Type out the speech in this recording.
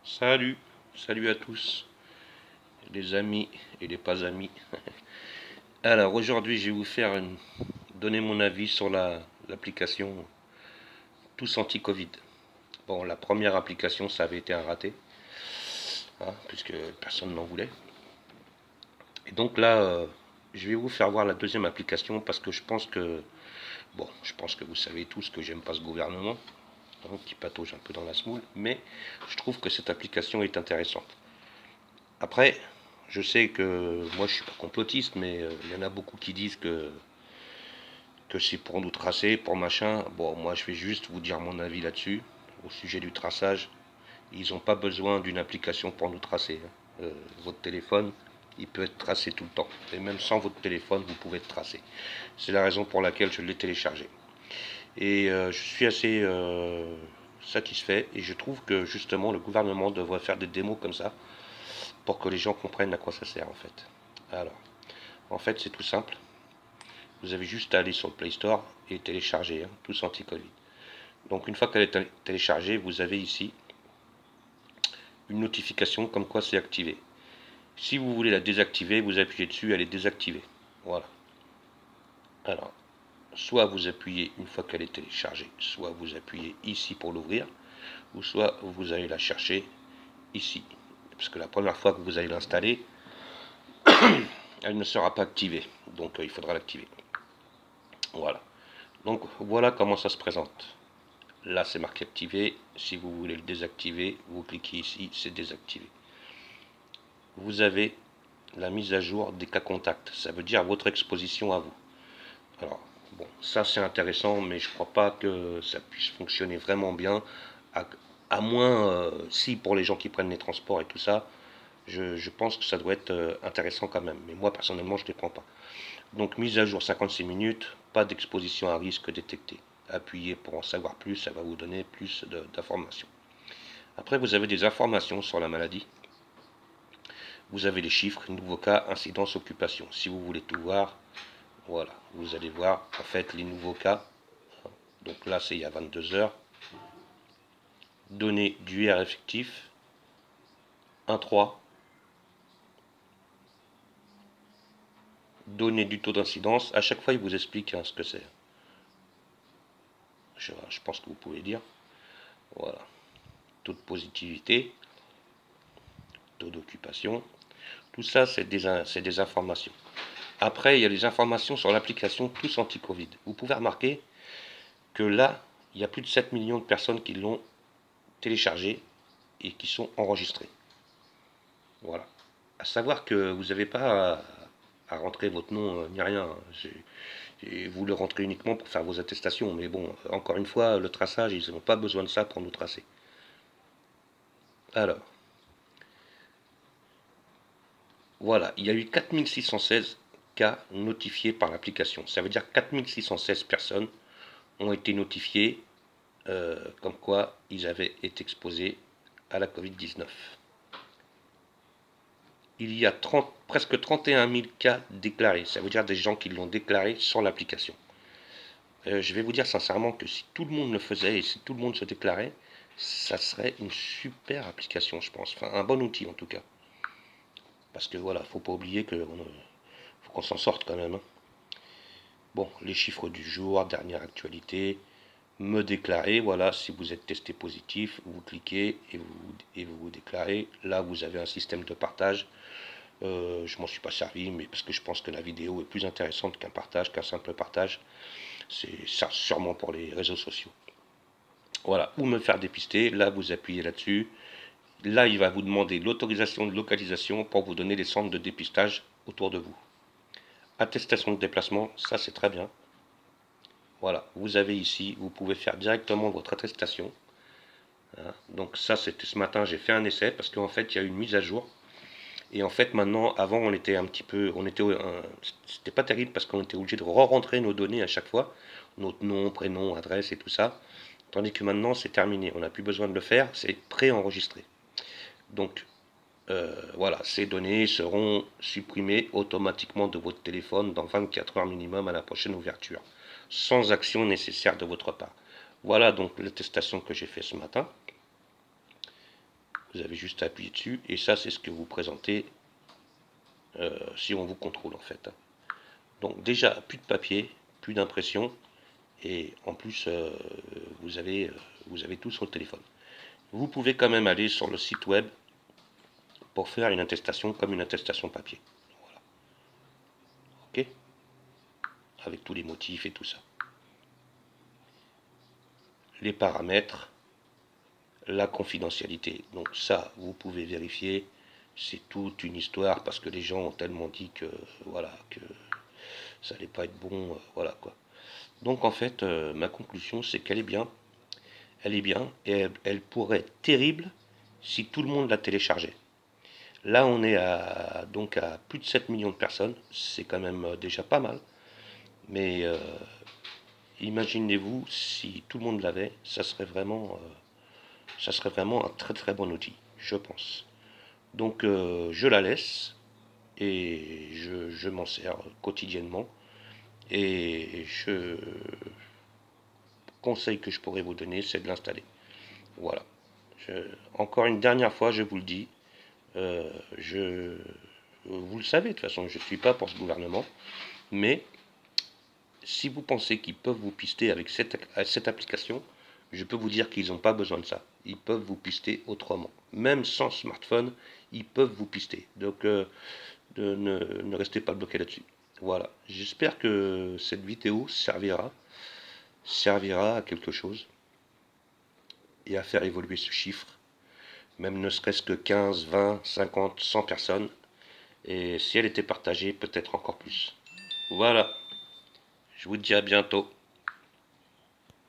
Salut, salut à tous, les amis et les pas amis. Alors aujourd'hui, je vais vous donner mon avis sur l'application Tous Anti-Covid. Bon, la première application, ça avait été un raté, hein, puisque personne n'en voulait. Et donc là, je vais vous faire voir la deuxième application parce que je pense que vous savez tous que j'aime pas ce gouvernement, hein, qui patauge un peu dans la semoule, mais je trouve que cette application est intéressante. Après, je sais que moi je suis pas complotiste, mais il y en a beaucoup qui disent que c'est pour nous tracer, pour machin. Bon, moi je vais juste vous dire mon avis là-dessus, au sujet du traçage. Ils n'ont pas besoin d'une application pour nous tracer, hein. Votre téléphone, il peut être tracé tout le temps. Et même sans votre téléphone, vous pouvez être tracé. C'est la raison pour laquelle je l'ai téléchargé. Et je suis assez satisfait et je trouve que justement le gouvernement devrait faire des démos comme ça pour que les gens comprennent à quoi ça sert en fait. Alors, en fait, c'est tout simple. Vous avez juste à aller sur le Play Store et télécharger, hein, Tous Anti-Covid. Donc, une fois qu'elle est téléchargée, vous avez ici une notification comme quoi c'est activé. Si vous voulez la désactiver, vous appuyez dessus, elle est désactivée. Voilà. Alors, soit vous appuyez une fois qu'elle est téléchargée, soit vous appuyez ici pour l'ouvrir, ou soit vous allez la chercher ici. Parce que la première fois que vous allez l'installer, elle ne sera pas activée. Donc, il faudra l'activer. Voilà. Donc voilà comment ça se présente. Là c'est marqué activé. Si vous voulez le désactiver, vous cliquez ici, c'est désactivé. Vous avez la mise à jour des cas contacts. Ça veut dire votre exposition à vous. Alors bon, ça c'est intéressant, mais je ne crois pas que ça puisse fonctionner vraiment bien. À moins, si pour les gens qui prennent les transports et tout ça, je pense que ça doit être intéressant quand même. Mais moi personnellement je ne les prends pas. Donc mise à jour 56 minutes, pas d'exposition à risque détectée. Appuyez pour en savoir plus, ça va vous donner plus d'informations. Après, vous avez des informations sur la maladie. Vous avez les chiffres, nouveaux cas, incidence, occupation. Si vous voulez tout voir, voilà, vous allez voir en fait les nouveaux cas. Donc là, c'est il y a 22 heures. Données d'UR effectif, 1,3. Données du taux d'incidence. À chaque fois, il vous explique, hein, ce que c'est. Je pense que vous pouvez dire. Voilà. Taux de positivité, taux d'occupation. Tout ça, c'est des informations. Après, il y a les informations sur l'application Tous Anti-Covid. Vous pouvez remarquer que là, il y a plus de 7 millions de personnes qui l'ont téléchargé et qui sont enregistrées. Voilà. À savoir que vous n'avez pas à rentrer votre nom ni rien. Vous le rentrez uniquement pour faire vos attestations. Mais bon, encore une fois, le traçage, ils n'ont pas besoin de ça pour nous tracer. Alors, voilà, il y a eu 4616 cas notifiés par l'application. Ça veut dire 4616 personnes ont été notifiées comme quoi ils avaient été exposés à la Covid-19. Il y a presque 31 000 cas déclarés. Ça veut dire des gens qui l'ont déclaré sur l'application. Je vais vous dire sincèrement que si tout le monde le faisait et si tout le monde se déclarait, ça serait une super application, je pense. Enfin, un bon outil en tout cas. Parce que voilà, faut pas oublier que faut qu'on s'en sorte quand même, hein. Bon, les chiffres du jour, dernière actualité, me déclarer, voilà, si vous êtes testé positif, vous cliquez et vous vous déclarez. Là, vous avez un système de partage. Je m'en suis pas servi, mais parce que je pense que la vidéo est plus intéressante qu'un partage, qu'un simple partage. C'est ça sûrement pour les réseaux sociaux. Voilà, ou me faire dépister. Là, vous appuyez là-dessus. Là, il va vous demander l'autorisation de localisation pour vous donner les centres de dépistage autour de vous. Attestation de déplacement, ça c'est très bien. Voilà, vous avez ici, vous pouvez faire directement votre attestation. Hein. Donc ça, c'était ce matin, j'ai fait un essai parce qu'en fait, il y a eu une mise à jour. Et en fait, maintenant, avant, on était un petit peu, c'était pas terrible parce qu'on était obligé de re-rentrer nos données à chaque fois, notre nom, prénom, adresse et tout ça. Tandis que maintenant, c'est terminé, on n'a plus besoin de le faire, c'est pré-enregistré. Donc, voilà, ces données seront supprimées automatiquement de votre téléphone dans 24 heures minimum à la prochaine ouverture, sans action nécessaire de votre part. Voilà donc l'attestation que j'ai fait ce matin. Vous avez juste à appuyer dessus et ça c'est ce que vous présentez si on vous contrôle en fait. Donc déjà plus de papier, plus d'impression et en plus vous avez tout sur le téléphone. Vous pouvez quand même aller sur le site web pour faire une attestation comme une attestation papier. Voilà. Ok? Avec tous les motifs et tout ça. Les paramètres, la confidentialité. Donc ça, vous pouvez vérifier. C'est toute une histoire parce que les gens ont tellement dit que voilà que ça allait pas être bon, voilà quoi. Donc en fait, ma conclusion c'est qu'elle est bien, elle est bien et elle pourrait être terrible si tout le monde la téléchargeait. Là, on est donc à plus de 7 millions de personnes, c'est quand même déjà pas mal. Mais imaginez-vous si tout le monde l'avait, ça serait vraiment un très très bon outil, je pense. Donc je la laisse et je m'en sers quotidiennement. Et je conseil que je pourrais vous donner, c'est de l'installer. Voilà. Encore une dernière fois, je vous le dis, euh, je, vous le savez de toute façon, je ne suis pas pour ce gouvernement, mais si vous pensez qu'ils peuvent vous pister avec cette application, je peux vous dire qu'ils n'ont pas besoin de ça. Ils peuvent vous pister autrement. Même sans smartphone, ils peuvent vous pister. Donc ne restez pas bloqué là-dessus. Voilà. J'espère que cette vidéo servira à quelque chose et à faire évoluer ce chiffre, même ne serait-ce que 15, 20, 50, 100 personnes. Et si elle était partagée, peut-être encore plus. Voilà. Je vous dis à bientôt.